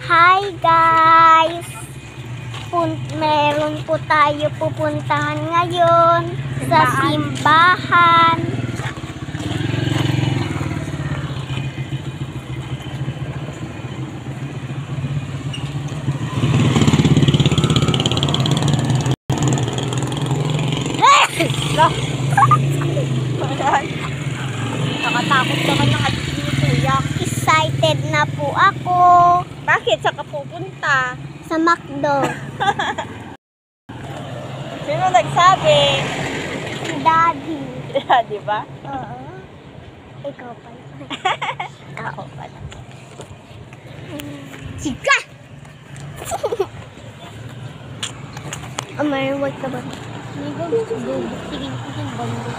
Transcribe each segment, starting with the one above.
Hi guys! Meron po tayo pupuntahan ngayon sa simbahan. Nakatakot naman ng adik ni Kuya. Excited na po ako. Bakit? Saan ka pupunta? Sa McDo. Sino nagsabi? Daddy. Di ba? Oo. Ikaw pala. Ako pala. Sika! May white ka ba? Sige, bando.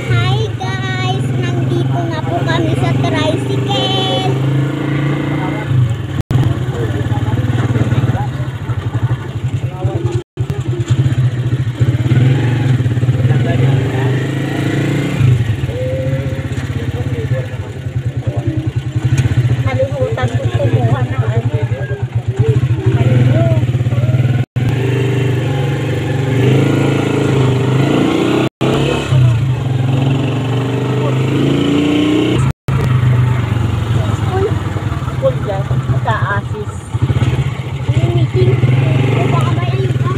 Hi guys! Nandito na po kami sa tricycle. Nalimutan ko kumuha ng ano. School dyan. Ka-asis. Meeting. Baka may ayun ka.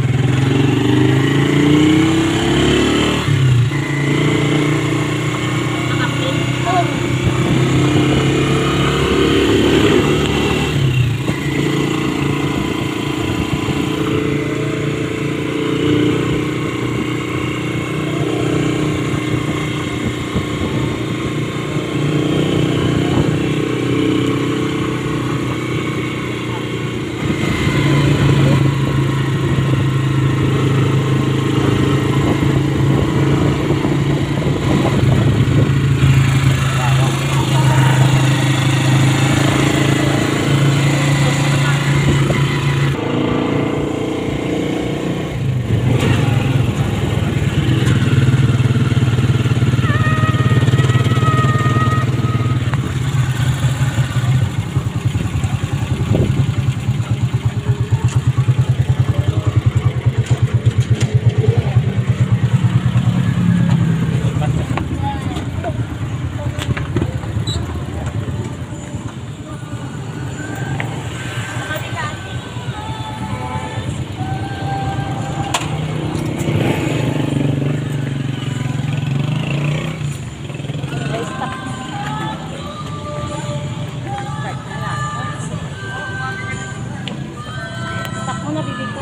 Stop mo na, bibig ko.